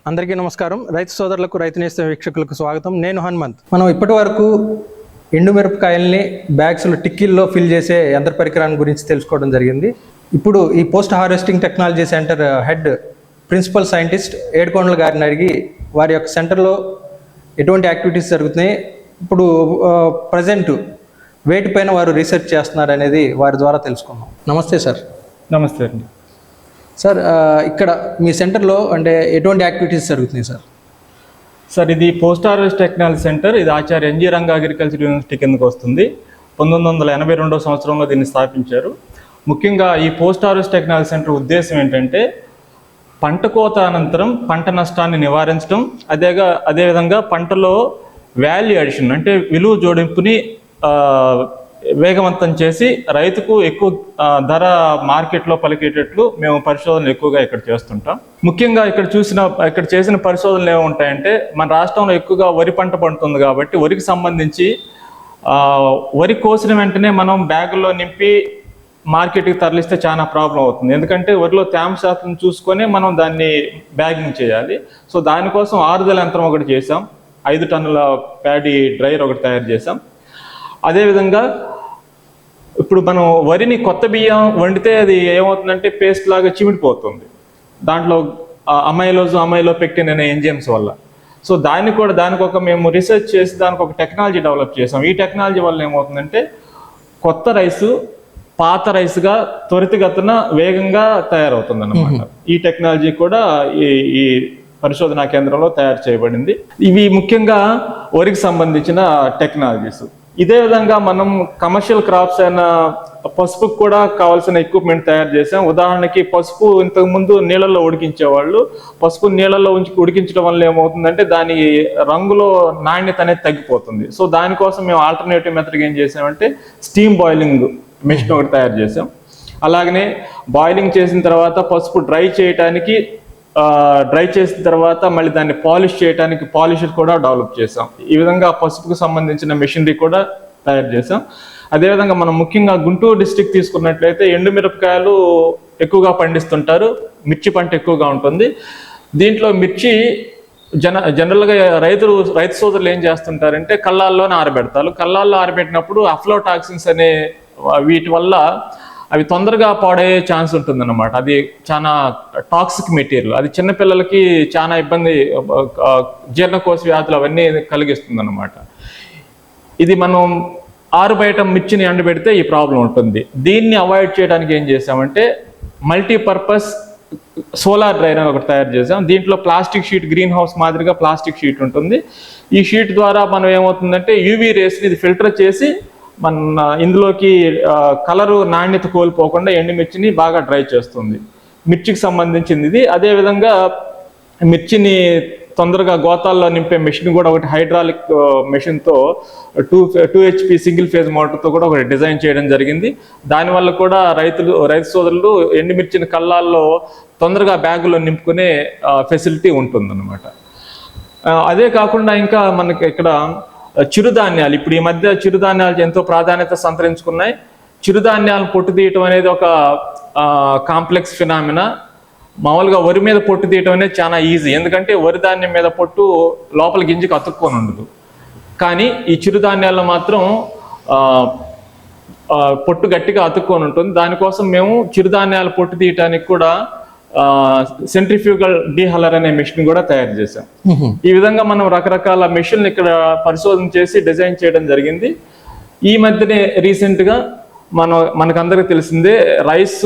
అందరికీ నమస్కారం. రైతు సోదరులకు, రైతు నేస్తం వీక్షకులకు స్వాగతం. నేను హనుమంత్. మనం ఇప్పటి వరకు ఎండుమిరపకాయల్ని బ్యాగ్స్లో టిక్కీల్లో ఫిల్ చేసే యంత్ర పరికరాన్ని గురించి తెలుసుకోవడం జరిగింది. ఇప్పుడు ఈ post harvesting technology centre head principal scientist ఏడుకొండల గారిని అడిగి వారి యొక్క సెంటర్లో ఎటువంటి యాక్టివిటీస్ జరుగుతున్నాయి, ఇప్పుడు ప్రజెంట్ వేటిపైన వారు రీసెర్చ్ చేస్తున్నారు అనేది వారి ద్వారా తెలుసుకుందాం. నమస్తే సార్. నమస్తే అండి. సార్, ఇక్కడ మీ సెంటర్లో అంటే ఎటువంటి యాక్టివిటీస్ జరుగుతున్నాయి సార్? సార్, ఇది పోస్ట్ హార్వెస్ట్ టెక్నాలజీ సెంటర్. ఇది ఆచార్య ఎన్జీ రంగా అగ్రికల్చర్ యూనివర్సిటీ కిందకు వస్తుంది. 1982 సంవత్సరంలో దీన్ని స్థాపించారు. ముఖ్యంగా ఈ పోస్ట్ హార్వెస్ట్ టెక్నాలజీ సెంటర్ ఉద్దేశం ఏంటంటే పంట కోత అనంతరం పంట నష్టాన్ని నివారించడం, అదేవిధంగా పంటలో వాల్యూ అడిషన్ అంటే విలువ జోడింపుని వేగవంతం చేసి రైతుకు ఎక్కువ ధర మార్కెట్లో పలికేటట్లు మేము పరిశోధనలు ఎక్కువగా ఇక్కడ చేస్తుంటాం. ముఖ్యంగా ఇక్కడ చేసిన పరిశోధనలు ఏముంటాయంటే, మన రాష్ట్రంలో ఎక్కువగా వరి పంట పండుతుంది కాబట్టి వరికి సంబంధించి వరి కోసిన వెంటనే మనం బ్యాగుల్లో నింపి మార్కెట్కి తరలిస్తే చాలా ప్రాబ్లం అవుతుంది. ఎందుకంటే వరిలో తేమ శాతం చూసుకొని మనం దాన్ని బ్యాగింగ్ చేయాలి. సో దానికోసం ఆరుదల యంత్రం ఒకటి చేసాం. 5 టన్నుల ప్యాడీ డ్రైయర్ ఒకటి తయారు చేసాం. అదేవిధంగా ఇప్పుడు మనం వరిని కొత్త బియ్యం వండితే అది ఏమవుతుందంటే పేస్ట్ లాగా చిమిడిపోతుంది దాంట్లో అమైలోపెక్టిన్ అనే ఎంజైమ్స్ వల్ల. సో దానికి మేము రీసెర్చ్ చేసి దానికి ఒక టెక్నాలజీ డెవలప్ చేసాం. ఈ టెక్నాలజీ వల్ల ఏమవుతుందంటే కొత్త రైసు పాత రైస్గా త్వరితగతిన వేగంగా తయారవుతుంది అన్నమాట. ఈ టెక్నాలజీ కూడా ఈ పరిశోధనా కేంద్రంలో తయారు చేయబడింది. ఇవి ముఖ్యంగా వరికి సంబంధించిన టెక్నాలజీస్. ఇదే విధంగా మనం కమర్షియల్ క్రాప్స్ అయిన పసుపుకు కూడా కావాల్సిన ఎక్విప్మెంట్ తయారు చేసాం. ఉదాహరణకి పసుపు ఇంతకుముందు నీళ్ళల్లో ఉడికించేవాళ్ళు. పసుపు నీళ్ళల్లో ఉడికించడం వల్ల ఏమవుతుందంటే దాని రంగులో నాణ్యత అనేది తగ్గిపోతుంది. సో దానికోసం మేము ఆల్టర్నేటివ్ మెథడ్ ఏం చేసామంటే స్టీమ్ బాయిలింగ్ మెషిన్ ఒకటి తయారు చేసాం. అలాగనే బాయిలింగ్ చేసిన తర్వాత పసుపు డ్రై చేసిన తర్వాత మళ్ళీ దాన్ని పాలిష్ చేయడానికి పాలిషర్ కూడా డెవలప్ చేసాం. ఈ విధంగా పసుపుకు సంబంధించిన మెషినరీ కూడా తయారు చేసాం. అదేవిధంగా మనం ముఖ్యంగా గుంటూరు డిస్ట్రిక్ట్ తీసుకున్నట్లయితే ఎండుమిరపకాయలు ఎక్కువగా పండిస్తుంటారు. మిర్చి పంట ఎక్కువగా ఉంటుంది. దీంట్లో మిర్చి జనరల్గా రైతు సోదరులు ఏం చేస్తుంటారంటే కళ్ళాల్లోనే ఆరబెడతారు. కళ్ళాల్లో ఆరబెట్టినప్పుడు అఫ్లోటాక్సిన్స్ అనే వీటి వల్ల అవి తొందరగా పాడయ్యే ఛాన్స్ ఉంటుందన్నమాట. అది చాలా టాక్సిక్ మెటీరియల్. అది చిన్నపిల్లలకి చాలా ఇబ్బంది, జీర్ణకోశ వ్యాధులు అవన్నీ కలిగిస్తుంది అన్నమాట. ఇది మనం బయట మిర్చిని ఎండబెడితే ఈ ప్రాబ్లం ఉంటుంది. దీన్ని అవాయిడ్ చేయడానికి ఏం చేసామంటే మల్టీపర్పస్ సోలార్ డ్రైయర్ అని ఒకటి తయారు చేసాం. దీంట్లో ప్లాస్టిక్ షీట్, గ్రీన్ హౌస్ మాదిరిగా ప్లాస్టిక్ షీట్ ఉంటుంది. ఈ షీట్ ద్వారా మనం ఏమవుతుందంటే యూవీ రేస్ని ఇది ఫిల్టర్ చేసి మన ఇందులోకి కలరు నాణ్యత కోల్పోకుండా ఎండుమిర్చిని బాగా డ్రై చేస్తుంది. మిర్చికి సంబంధించింది ఇది. అదేవిధంగా మిర్చిని తొందరగా గోతాల్లో నింపే మెషిన్ కూడా ఒకటి హైడ్రాలిక్ మెషిన్తో 2 HP సింగిల్ ఫేజ్ మోటార్తో కూడా ఒకటి డిజైన్ చేయడం జరిగింది. దానివల్ల కూడా రైతు సోదరులు ఎండుమిర్చిని కళ్ళాల్లో తొందరగా బ్యాగులో నింపుకునే ఫెసిలిటీ ఉంటుందన్నమాట. అదే కాకుండా ఇంకా మనకి ఇక్కడ చిరుధాన్యాలు, ఇప్పుడు ఈ మధ్య చిరుధాన్యాలు ఎంతో ప్రాధాన్యత సంతరించుకున్నాయి. చిరుధాన్యాలను పొట్టు తీయటం అనేది ఒక కాంప్లెక్స్ ఫినామినా. మామూలుగా వరి మీద పొట్టు తీయటం అనేది చాలా ఈజీ, ఎందుకంటే వరి ధాన్యం మీద పొట్టు లోపల గింజకు అతుక్కొని ఉండదు. కానీ ఈ చిరుధాన్యాల్లో మాత్రం పొట్టు గట్టిగా అతుక్కొని ఉంటుంది. దానికోసం మేము చిరుధాన్యాల పొట్టు తీయటానికి కూడా సెంట్రిఫ్యూగల్ డీహలర్ అనే మెషిన్ కూడా తయారు చేసాం. ఈ విధంగా మనం రకరకాల మెషిన్లు ఇక్కడ పరిశోధన చేసి డిజైన్ చేయడం జరిగింది. ఈ మధ్యనే రీసెంట్గా మనకందరికీ తెలిసిందే రైస్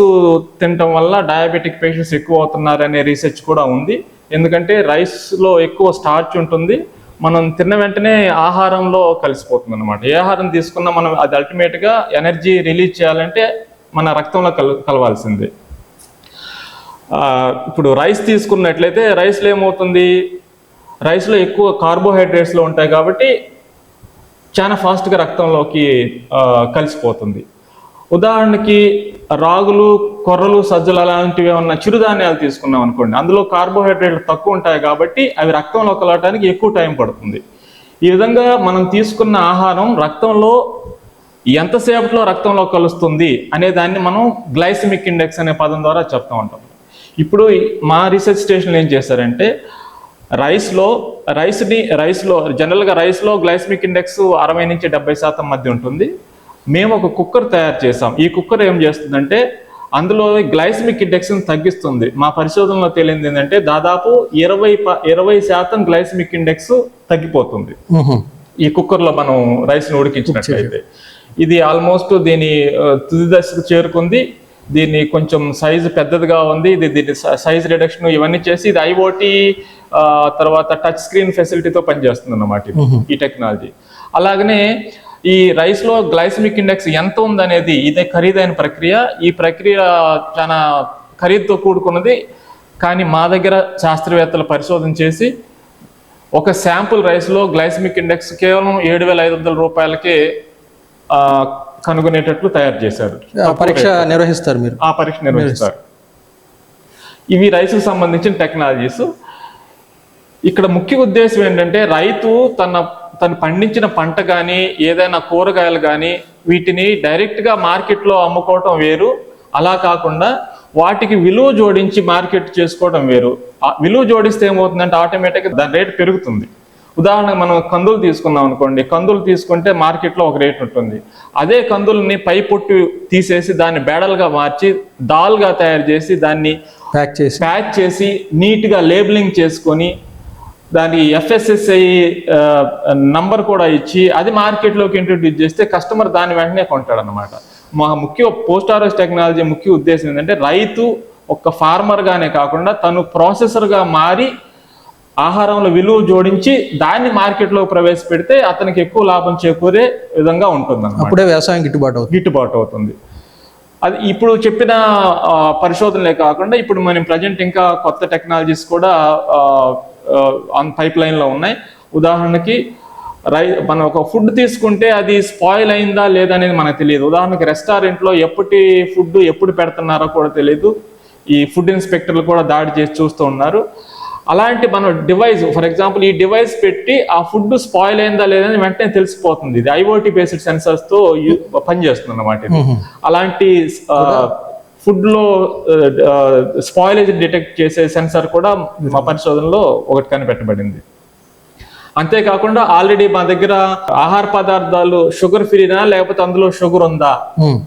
తినటం వల్ల డయాబెటిక్ పేషెంట్స్ ఎక్కువ అవుతున్నారనే రీసెర్చ్ కూడా ఉంది. ఎందుకంటే రైస్లో ఎక్కువ స్టార్చ్ ఉంటుంది. మనం తిన్న వెంటనే ఆహారంలో కలిసిపోతుంది అనమాట. ఏ ఆహారం తీసుకున్నా మనం అది అల్టిమేట్గా ఎనర్జీ రిలీజ్ చేయాలంటే మన రక్తంలో కలవాల్సిందే. ఇప్పుడు రైస్ తీసుకున్నట్లయితే రైస్లో ఏమవుతుంది, రైస్లో ఎక్కువ కార్బోహైడ్రేట్స్లో ఉంటాయి కాబట్టి చాలా ఫాస్ట్గా రక్తంలోకి కలిసిపోతుంది. ఉదాహరణకి రాగులు, కొర్రలు, సజ్జలు అలాంటివి ఏమన్నా చిరుధాన్యాలు తీసుకున్నాం అనుకోండి, అందులో కార్బోహైడ్రేట్లు తక్కువ ఉంటాయి కాబట్టి అవి రక్తంలో కలవటానికి ఎక్కువ టైం పడుతుంది. ఈ విధంగా మనం తీసుకున్న ఆహారం రక్తంలో ఎంతసేపట్లో రక్తంలో కలుస్తుంది అనే దాన్ని మనం గ్లైసెమిక్ ఇండెక్స్ అనే పదం ద్వారా చెప్తూ ఉంటాం. ఇప్పుడు మా రీసెర్చ్ స్టేషన్లో ఏం చేశారంటే రైస్లో జనరల్గా రైస్లో గ్లైసెమిక్ ఇండెక్స్ 60 నుంచి 70% మధ్య ఉంటుంది. మేము ఒక కుక్కర్ తయారు చేసాం. ఈ కుక్కర్ ఏం చేస్తుందంటే అందులో గ్లైసెమిక్ ఇండెక్స్ని తగ్గిస్తుంది. మా పరిశోధనలో తేలింది ఏంటంటే దాదాపు 20% గ్లైసెమిక్ ఇండెక్స్ తగ్గిపోతుంది ఈ కుక్కర్లో మనం రైస్ని ఉడికించినట్లయితే. ఇది ఆల్మోస్ట్ దీని తుది దశకు చేరుకుంది. దీన్ని కొంచెం సైజు పెద్దదిగా ఉంది. దీని సైజ్ రిడక్షన్ ఇవన్నీ చేసి ఇది IoT తర్వాత టచ్ స్క్రీన్ ఫెసిలిటీతో పనిచేస్తుంది అన్నమాట ఈ టెక్నాలజీ. అలాగనే ఈ రైస్లో గ్లైసెమిక్ ఇండెక్స్ ఎంత ఉందనేది ఇదే ఖరీదైన ప్రక్రియ. ఈ ప్రక్రియ చాలా ఖరీదుతో కూడుకున్నది. కానీ మా దగ్గర శాస్త్రవేత్తలు పరిశోధన చేసి ఒక శాంపుల్ రైస్లో గ్లైసెమిక్ ఇండెక్స్ కేవలం 7,500 రూపాయలకే కనుగొనేటట్లు తయారు చేశారు. పరీక్ష నిర్వహిస్తారు మీరు? ఆ పరీక్ష నిర్వహిస్తారు. ఇవి రైతుకు సంబంధించిన టెక్నాలజీస్. ఇక్కడ ముఖ్య ఉద్దేశం ఏంటంటే రైతు తను పండించిన పంట కానీ ఏదైనా కూరగాయలు కానీ వీటిని డైరెక్ట్గా మార్కెట్లో అమ్ముకోవటం వేరు, అలా కాకుండా వాటికి విలువ జోడించి మార్కెట్ చేసుకోవడం వేరు. విలువ జోడిస్తే ఏమవుతుందంటే ఆటోమేటిక్గా దాని రేటు పెరుగుతుంది. ఉదాహరణకు మనం కందులు తీసుకున్నాం అనుకోండి, కందులు తీసుకుంటే మార్కెట్లో ఒక రేటు ఉంటుంది. అదే కందుల్ని పై పొట్టు తీసేసి దాన్ని బేడలుగా మార్చి దాల్గా తయారు చేసి దాన్ని ప్యాక్ చేసి నీట్గా లేబులింగ్ చేసుకొని దాని FSSAI నంబర్ కూడా ఇచ్చి అది మార్కెట్లోకి ఇంట్రడ్యూస్ చేస్తే కస్టమర్ దాని వెంటనే కొంటాడు అనమాట. మా పోస్ట్ హార్వెస్ట్ టెక్నాలజీ ముఖ్య ఉద్దేశం ఏంటంటే రైతు ఒక ఫార్మర్గానే కాకుండా తను ప్రాసెసర్గా మారి ఆహారంలో విలువ జోడించి దాన్ని మార్కెట్లో ప్రవేశపెడితే అతనికి ఎక్కువ లాభం చేకూరే విధంగా ఉంటుంది అన్నమాట. అప్పుడే వ్యవసాయం గిట్టుబాటు అవుతుంది. అది ఇప్పుడు చెప్పిన పరిశోధనలే కాకుండా ఇప్పుడు మనం ప్రజెంట్ ఇంకా కొత్త టెక్నాలజీస్ కూడా పైప్ లైన్లో ఉన్నాయి. ఉదాహరణకి మనం ఒక ఫుడ్ తీసుకుంటే అది స్పాయిల్ అయిందా లేదా అనేది మనకు తెలియదు. ఉదాహరణకి రెస్టారెంట్లో ఎప్పటి ఫుడ్ ఎప్పుడు పెడుతున్నారో కూడా తెలియదు. ఈ ఫుడ్ ఇన్స్పెక్టర్లు కూడా దాడి చేసి చూస్తూ ఉన్నారు. అలాంటి మనం డివైస్, ఫర్ ఎగ్జాంపుల్ ఈ డివైస్ పెట్టి ఆ ఫుడ్ స్పాయిల్ అయిందా లేదని వెంటనే తెలిసిపోతుంది. ఇది IoT బేస్డ్ సెన్సర్స్తో పనిచేస్తుంది అన్నమాట. అలాంటి ఫుడ్లో స్పాయిలేజ్ డిటెక్ట్ చేసే సెన్సార్ కూడా మా పరిశోధనలో ఒకటి కనిపెట్టబడింది. అంతేకాకుండా ఆల్రెడీ మా దగ్గర ఆహార పదార్థాలు షుగర్ ఫ్రీనా లేకపోతే అందులో షుగర్ ఉందా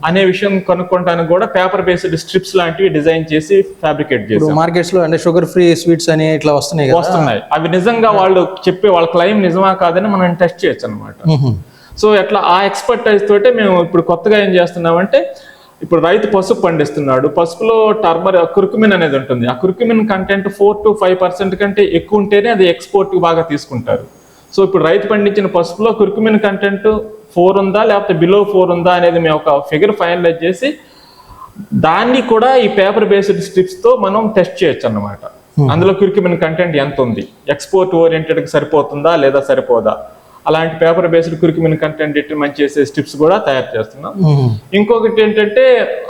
అనే విషయం కనుక్కోవడానికి కూడా పేపర్ బేస్డ్ స్ట్రిప్స్ లాంటివి డిజైన్ చేసి ఫ్యాబ్రికేట్ చేసి మార్కెట్స్ లో అంటే షుగర్ ఫ్రీ స్వీట్స్ అని ఇట్లా వస్తున్నాయి. అవి నిజంగా వాళ్ళు చెప్పే వాళ్ళ క్లెయిమ్ నిజమా కాదని మనం టెస్ట్ చేయొచ్చు అనమాట. సో అట్లా ఆ ఎక్స్పర్టైజ్ తోటే మేము ఇప్పుడు కొత్తగా ఏం చేస్తున్నామంటే ఇప్పుడు రైతు పసుపు పండిస్తున్నాడు. పసుపులో కుర్కుమిన్ అనేది ఉంటుంది. ఆ కుర్కుమిన్ కంటెంట్ 4 to 5% కంటే ఎక్కువ ఉంటేనే అది ఎక్స్పోర్ట్ బాగా తీసుకుంటారు. సో ఇప్పుడు రైతు పండించిన పసుపులో కుర్కుమిన్ కంటెంట్ 4 ఉందా లేకపోతే బిలో 4 ఉందా అనేది మేము ఒక ఫిగర్ ఫైనలైజ్ చేసి దాన్ని కూడా ఈ పేపర్ బేస్డ్ స్ట్రిప్స్ తో మనం టెస్ట్ చేయొచ్చు అన్నమాట. అందులో కుర్కుమిన్ కంటెంట్ ఎంత ఉంది, ఎక్స్పోర్ట్ ఓరియంటెడ్కి సరిపోతుందా లేదా సరిపోదా, అలాంటి paper based curcumin content determine చేసే స్ట్రిప్స్ కూడా తయారు చేస్తున్నాం. ఇంకొకటి ఏంటంటే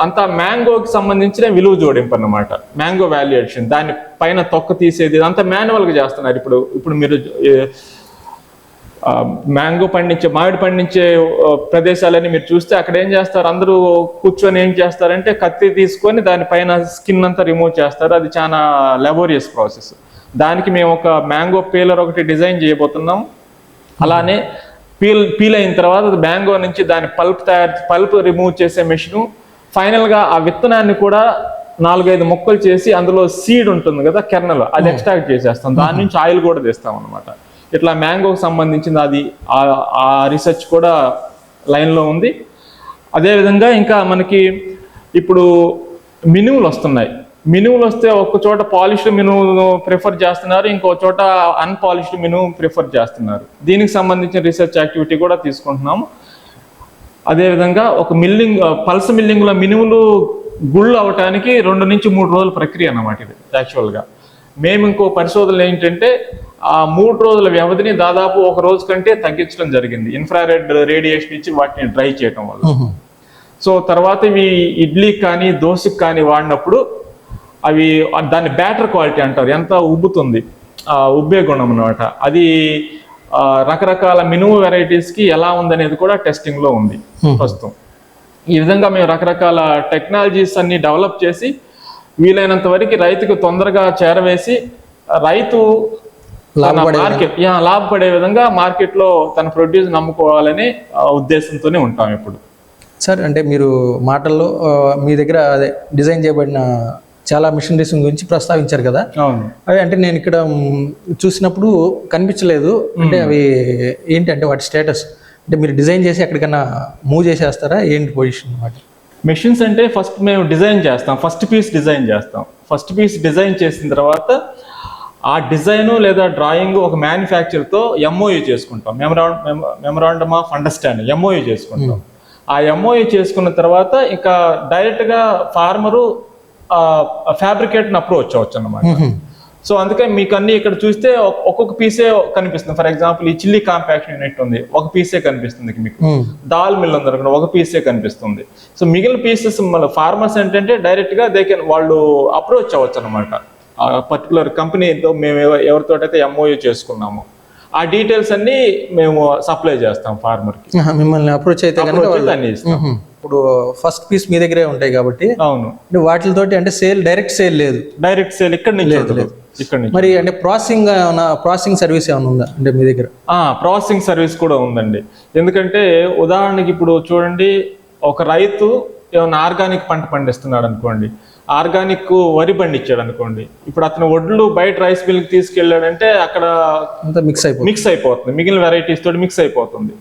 అంత మ్యాంగోకి సంబంధించిన విలువ జోడింపు అన్నమాట. మ్యాంగో వాల్యుయేషన్, దాని పైన తొక్క తీసేది అంతా మాన్యువల్గా చేస్తున్నారు. ఇప్పుడు మీరు మామిడి పండించే ప్రదేశాలని మీరు చూస్తే అక్కడ ఏం చేస్తారు, అందరూ కూర్చొని ఏం చేస్తారంటే కత్తి తీసుకొని దానిపైన స్కిన్ అంతా రిమూవ్ చేస్తారు. అది చాలా లెబోరియస్ ప్రాసెస్. దానికి మేము ఒక మ్యాంగో పీలర్ ఒకటి డిజైన్ చేయబోతున్నాం. అలానే పీల్ అయిన తర్వాత మ్యాంగో నుంచి దాని పల్ప్ రిమూవ్ చేసే మెషిను, ఫైనల్గా ఆ విత్తనాన్ని కూడా 4-5 ముక్కలు చేసి అందులో సీడ్ ఉంటుంది కదా, కెర్నల్, అది ఎక్స్ట్రాక్ట్ చేసేస్తాం. దాని నుంచి ఆయిల్ కూడా తెస్తాం అనమాట. ఇట్లా మ్యాంగోకి సంబంధించింది అది ఆ రీసెర్చ్ కూడా లైన్లో ఉంది. అదేవిధంగా ఇంకా మనకి ఇప్పుడు మినుములు వస్తున్నాయి. మినుములు వస్తే ఒక చోట పాలిష్డ్ మినుమును ప్రిఫర్ చేస్తున్నారు, ఇంకో చోట అన్పాలిష్డ్ మినుము ప్రిఫర్ చేస్తున్నారు. దీనికి సంబంధించిన రీసెర్చ్ యాక్టివిటీ కూడా తీసుకుంటున్నాము. అదేవిధంగా ఒక పల్స్ మిల్లింగ్లో మినుములు గుళ్ళు అవటానికి 2 నుంచి 3 రోజుల ప్రక్రియ అన్నమాట ఇది యాక్చువల్గా. మేము ఇంకో పరిశోధనలు ఏంటంటే ఆ 3 రోజుల వ్యవధిని దాదాపు 1 రోజు కంటే తగ్గించడం జరిగింది ఇన్ఫ్రారెడ్ రేడియేషన్ ఇచ్చి వాటిని డ్రై చేయటం వల్ల. సో తర్వాత ఇవి ఇడ్లీకి కానీ దోశకి కానీ వాడినప్పుడు అవి దాన్ని బ్యాటర్ క్వాలిటీ అంటారు, ఎంత ఉబ్బుతుంది, ఉబ్బే గుణం అన్నమాట. అది రకరకాల మినుము వెరైటీస్కి ఎలా ఉందనేది కూడా టెస్టింగ్లో ఉంది ప్రస్తుతం. ఈ విధంగా మేము రకరకాల టెక్నాలజీస్ అన్ని డెవలప్ చేసి వీలైనంత వరకు రైతుకు తొందరగా చేరవేసి రైతు లాభపడే విధంగా మార్కెట్లో తన ప్రొడ్యూస్ నమ్ముకోవాలనే ఉద్దేశంతోనే ఉంటాం ఇప్పుడు. సార్, అంటే మీరు మాటల్లో మీ దగ్గర అదే డిజైన్ చేయబడిన చాలా మిషనరీస్ గురించి ప్రస్తావించారు కదా. అవును. అవి అంటే నేను ఇక్కడ చూసినప్పుడు కనిపించలేదు. అంటే అవి ఏంటంటే వాటి స్టేటస్ అంటే మీరు డిజైన్ చేసి ఎక్కడికైనా మూవ్ చేసేస్తారా, ఏంటి పొజిషన్ వాటి? మెషిన్స్ అంటే ఫస్ట్ మేము డిజైన్ చేస్తాం, ఫస్ట్ పీస్ డిజైన్ చేస్తాం. ఫస్ట్ పీస్ డిజైన్ చేసిన తర్వాత ఆ డిజైను లేదా డ్రాయింగ్ ఒక మ్యానుఫ్యాక్చర్తో ఎంఓయూ చేసుకుంటాం, మెమరాండమ్ ఆఫ్ అండర్స్టాండింగ్ ఎంఓయూ చేసుకుంటాం. ఆ ఎంఓయూ చేసుకున్న తర్వాత ఇంకా డైరెక్ట్గా ఫార్మరు ఫ్యాబ్రికేట్ని అప్రోచ్ అవ్వచ్చు అన్నమాట. సో అందుకే మీకు అన్ని ఇక్కడ చూస్తే ఒక్కొక్క పీసే కనిపిస్తుంది. ఫర్ ఎగ్జాంపుల్ ఈ చిల్లీ కాంపాక్షన్ యూనిట్ ఉంది, ఒక పీసే కనిపిస్తుంది మీకు. దాల్ మిల్ ఉంది అనుకోండి, ఒక పీసే కనిపిస్తుంది. సో మిగిలిన పీసెస్ మన ఫార్మర్స్ ఏంటంటే డైరెక్ట్ గా వాళ్ళు అప్రోచ్ అవ్వచ్చు అనమాట. ఆ పర్టికులర్ కంపెనీతో మేము ఎవరితోటైతే ఎంఓయూ చేసుకున్నాము ఆ డీటెయిల్స్ అన్ని మేము సప్లై చేస్తాం ఫార్మర్ కి. మిమ్మల్ని అప్రోచ్ అయితే అన్ని ఇస్తాం. ఇప్పుడు ఫస్ట్ పీస్ మీ దగ్గరే ఉంటాయి కాబట్టి. అవును. వాటితోటి అంటే డైరెక్ట్ సేల్ లేదు, డైరెక్ట్ సేల్ ఇక్కడ నుంచి లేదు. మరి అంటే ప్రాసెసింగ్ సర్వీస్ ఏమైనా ఉందా అంటే మీ దగ్గర? ప్రాసెసింగ్ సర్వీస్ కూడా ఉందండి. ఎందుకంటే ఉదాహరణకి ఇప్పుడు చూడండి, ఒక రైతు ఏమైనా ఆర్గానిక్ పంట పండిస్తున్నాడు అనుకోండి, ఆర్గానిక్ వరి పండించాడు అనుకోండి, ఇప్పుడు అతను వడ్లు బయట రైస్ మిల్కి తీసుకెళ్ళాడంటే అక్కడ మిక్స్ అయిపోతుంది, మిగిలిన వెరైటీస్ తోటి మిక్స్ అయిపోతుంది.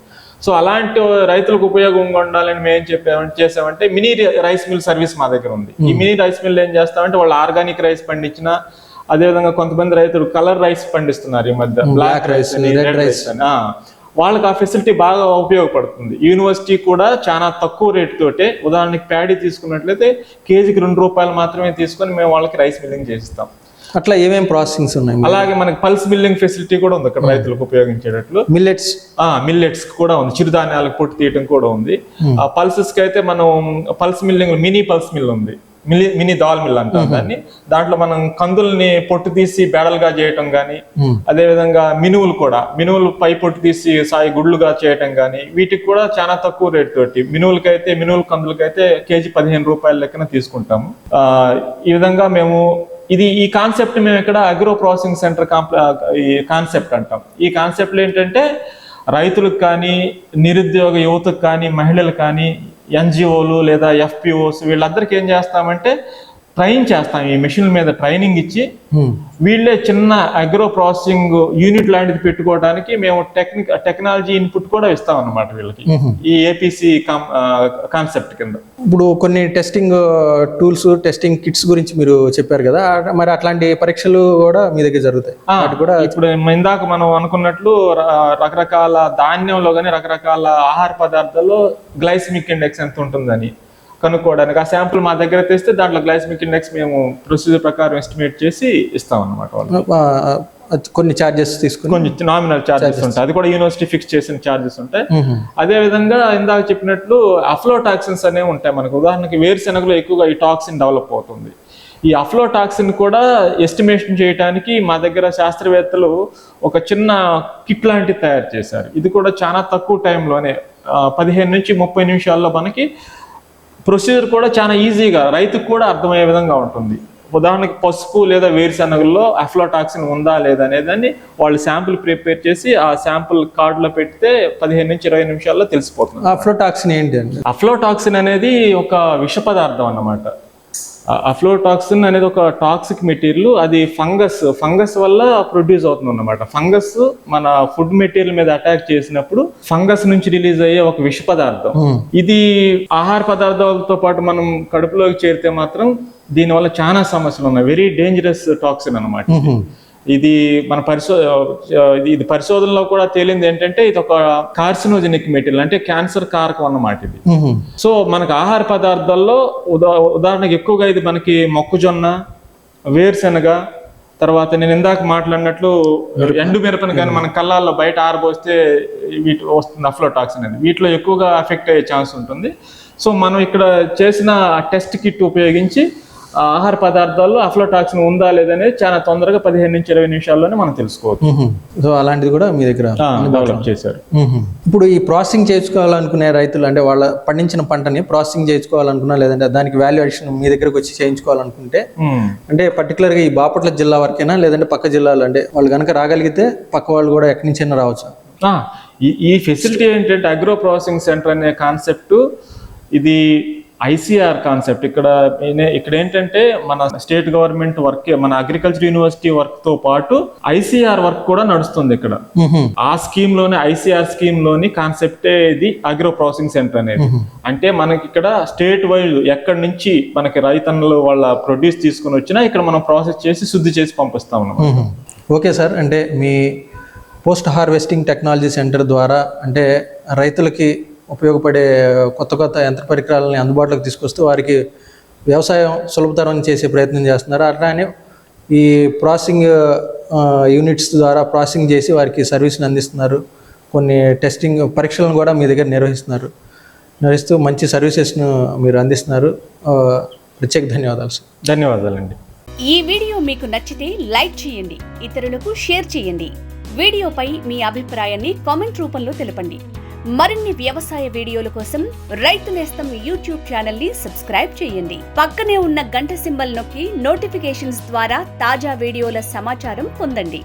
సో అలాంటి రైతులకు ఉపయోగంగా ఉండాలని మేము చేసామంటే మినీ రైస్ మిల్ సర్వీస్ మా దగ్గర ఉంది. ఈ మినీ రైస్ మిల్ ఏం చేస్తామంటే వాళ్ళు ఆర్గానిక్ రైస్ పండించిన, అదేవిధంగా కొంతమంది రైతులు కలర్ రైస్ పండిస్తున్నారు ఈ మధ్య, బ్లాక్ రైస్ అని, రెడ్ రైస్ అని, వాళ్ళకి ఆ ఫెసిలిటీ బాగా ఉపయోగపడుతుంది. యూనివర్సిటీ కూడా చాలా తక్కువ రేటు తోటే, ఉదాహరణకి ప్యాడీ తీసుకున్నట్లయితే కేజీకి ₹2 మాత్రమే తీసుకొని మేము వాళ్ళకి రైస్ మిల్లింగ్ చేసిస్తాం. అట్లా ఏమేమి ప్రాసెసింగ్స్ ఉన్నాయి? అలాగే మనకి పల్స్ మిల్లింగ్ ఫెసిలిటీ కూడా ఉంది అక్కడ రైతులకు ఉపయోగించేటట్లు. మిల్లెట్స్ కూడా ఉంది, చిరుధాన్యాలకు పొట్టు తీయటం కూడా ఉంది. ఆ పల్సెస్ కి అయితే మనం pulse milling, mini pulse mill ఉంది, మినీ దాల్ మిల్ అంటాం దాన్ని. దాంట్లో మనం కందుల్ని పొట్టు తీసి బేడలుగా చేయటం కానీ, అదే విధంగా మినువులు పై పొట్టు తీసి సాయి గుడ్లుగా చేయటం కానీ, వీటికి కూడా చాలా తక్కువ రేటు తోటి మినువులు కందులకైతే కేజీ ₹15 లెక్కన తీసుకుంటాము. ఈ విధంగా మేము ఈ కాన్సెప్ట్ మేము ఇక్కడ అగ్రో ప్రాసెసింగ్ సెంటర్ ఈ కాన్సెప్ట్ అంటాం. ఈ కాన్సెప్ట్ ఏంటంటే రైతులకు కానీ, నిరుద్యోగ యువతకు కానీ, మహిళలు కానీ, ఎన్జిఓలు లేదా ఎఫ్పిఓస్ వీళ్ళందరికీ ఏం చేస్తామంటే ట్రైన్ చేస్తాం. ఈ మెషిన్ల మీద ట్రైనింగ్ ఇచ్చి వీళ్ళే చిన్న అగ్రో ప్రాసెసింగ్ యూనిట్ లాంటిది పెట్టుకోవడానికి మేము టెక్నాలజీ ఇన్పుట్ కూడా ఇస్తాం అన్నమాట వీళ్ళకి, ఈ ఏపీసీ కాన్సెప్ట్ కింద. ఇప్పుడు కొన్ని టెస్టింగ్ టూల్స్, టెస్టింగ్ కిట్స్ గురించి మీరు చెప్పారు కదా, మరి అట్లాంటి పరీక్షలు కూడా మీ దగ్గర జరుగుతాయి? ఇప్పుడు ఇందాక మనం అనుకున్నట్లు రకరకాల ధాన్యంలో కానీ రకరకాల ఆహార పదార్థాల్లో గ్లైసెమిక్ ఇండెక్స్ ఎంత ఉంటుందని కనుక్కోవడానికి ఆ శాంపుల్ మా దగ్గర తెస్తే దాంట్లో గ్లైసెమిక్ ఇండెక్స్ మేము ప్రొసీజర్ ప్రకారం ఎస్టిమేట్ చేసి ఇస్తాం అన్నమాట. కొన్ని చార్జెస్ తీసుకుని, కొన్ని నామినల్ చార్జెస్ ఉంటాయి, అది కూడా యూనివర్సిటీ ఫిక్స్ చేసిన చార్జెస్ ఉంటాయి. అదే విధంగా ఇందాక చెప్పినట్లు అఫ్లోటాక్సిన్స్ అనేవి ఉంటాయి మనకు. ఉదాహరణకి వేరుశెనగలో ఎక్కువగా ఈ టాక్సిన్ డెవలప్ అవుతుంది. ఈ అఫ్లోటాక్సిన్ కూడా ఎస్టిమేషన్ చేయడానికి మా దగ్గర శాస్త్రవేత్తలు ఒక చిన్న కిట్ లాంటిది తయారు చేశారు. ఇది కూడా చాలా తక్కువ టైంలోనే 15 నుంచి 30 నిమిషాల్లో మనకి ప్రొసీజర్ కూడా చాలా ఈజీగా రైతుకు కూడా అర్థమయ్యే విధంగా ఉంటుంది. ఉదాహరణకి పసుపు లేదా వేరుశెనగల్లో అఫ్లోటాక్సిన్ ఉందా లేదా అనేదాన్ని వాళ్ళు శాంపుల్ ప్రిపేర్ చేసి ఆ శాంపుల్ కార్డులో పెడితే 15 నుంచి 20 నిమిషాల్లో తెలిసిపోతుంది. అఫ్లోటాక్సిన్ ఏంటి అండి? అఫ్లోటాక్సిన్ అనేది ఒక విష పదార్థం అన్నమాట. అఫ్లోటాక్సిన్ అనేది ఒక టాక్సిక్ మెటీరియల్, అది ఫంగస్ వల్ల ప్రొడ్యూస్ అవుతుంది అన్నమాట. ఫంగస్ మన ఫుడ్ మెటీరియల్ మీద అటాక్ చేసినప్పుడు ఫంగస్ నుంచి రిలీజ్ అయ్యే ఒక విష పదార్థం. ఇది ఆహార పదార్థాలతో పాటు మనం కడుపులోకి చేరితే మాత్రం దీనివల్ల చాలా సమస్యలు ఉన్నాయి. వెరీ డేంజరస్ టాక్సిన్ అన్నమాట. ఇది మన ఇది పరిశోధనలో కూడా తేలింది ఏంటంటే ఇది ఒక కార్సినోజెనిక్ మెటీరియల్, అంటే క్యాన్సర్ కారకం అన్నమాట ఇది. సో మనకు ఆహార పదార్థాల్లో ఉదాహరణకు ఎక్కువగా ఇది మనకి మొక్కజొన్న, వేరుశెనగ, తర్వాత నేను ఇందాక మాట్లాడినట్లు ఎండు మిరపను కానీ మన కళ్ళాల్లో బయట ఆరబోస్తే వీటి వస్తుంది అఫ్లోటాక్సిన్ అనేది, వీటిలో ఎక్కువగా ఎఫెక్ట్ అయ్యే ఛాన్స్ ఉంటుంది. సో మనం ఇక్కడ చేసిన టెస్ట్ కిట్ ఉపయోగించి ఆహార పదార్థాల్లో అఫ్లోటాక్సిన్ ఉందా లేదనేది చాలా తొందరగా 15 నుంచి 20 నిమిషాల్లోనే మనం తెలుసుకోవచ్చు. సో అలాంటిది కూడా మీ దగ్గర డెవలప్ చేశారు. ఇప్పుడు ఈ ప్రాసెసింగ్ చేయించుకోవాలనుకునే రైతులు, అంటే వాళ్ళ పండించిన పంటని ప్రాసెసింగ్ చేయించుకోవాలనుకున్నా, లేదంటే దానికి వాల్యూ అడిషన్ మీ దగ్గరకు వచ్చి చేయించుకోవాలనుకుంటే, అంటే పర్టికులర్గా ఈ బాపట్ల జిల్లా వరకైనా లేదంటే పక్క జిల్లాలు, అంటే వాళ్ళు కనుక రాగలిగితే పక్క వాళ్ళు కూడా ఎక్కడి నుంచైనా రావచ్చు? ఈ ఫెసిలిటీ ఏంటంటే అగ్రో ప్రాసెసింగ్ సెంటర్ అనే కాన్సెప్ట్, ఇది ICR కాన్సెప్ట్. ఇక్కడ ఏంటంటే మన స్టేట్ గవర్నమెంట్ వర్క్, మన అగ్రికల్చర్ యూనివర్సిటీ వర్క్ తో పాటు ICR వర్క్ కూడా నడుస్తుంది ఇక్కడ. ఆ స్కీమ్ లోనే, ICR స్కీమ్ లోని కాన్సెప్టే ఇది అగ్రో ప్రాసెసింగ్ సెంటర్ అనేది. అంటే మనకి ఇక్కడ స్టేట్ వైడ్ ఎక్కడి నుంచి మనకి రైతన్నులు వాళ్ళ ప్రొడ్యూస్ తీసుకుని వచ్చినా ఇక్కడ మనం ప్రాసెస్ చేసి శుద్ధి చేసి పంపిస్తాం. ఓకే సార్, అంటే మీ పోస్ట్ హార్వెస్టింగ్ టెక్నాలజీ సెంటర్ ద్వారా అంటే రైతులకి ఉపయోగపడే కొత్త యంత్ర పరికరాలని అందుబాటులోకి తీసుకొస్తూ వారికి వ్యవసాయం సులభతరం చేసే ప్రయత్నం చేస్తున్నారు. అట్లానే ఈ ప్రాసెసింగ్ యూనిట్స్ ద్వారా ప్రాసెసింగ్ చేసి వారికి సర్వీస్ని అందిస్తున్నారు. కొన్ని టెస్టింగ్ పరీక్షలను కూడా మీ దగ్గర నిర్వహిస్తూ మంచి సర్వీసెస్ను మీరు అందిస్తున్నారు. ప్రత్యేక ధన్యవాదాలు సార్. ధన్యవాదాలండి. ఈ వీడియో మీకు నచ్చితే లైక్ చేయండి, ఇతరులకు షేర్ చేయండి. వీడియోపై మీ అభిప్రాయాన్ని కామెంట్ రూపంలో తెలపండి. మరిన్ని వ్యవసాయ వీడియోల కోసం రైతు నేస్తం యూట్యూబ్ ఛానల్ ని సబ్స్క్రైబ్ చేయండి. పక్కనే ఉన్న గంట సింబల్ నొక్కి నోటిఫికేషన్స్ ద్వారా తాజా వీడియోల సమాచారం పొందండి.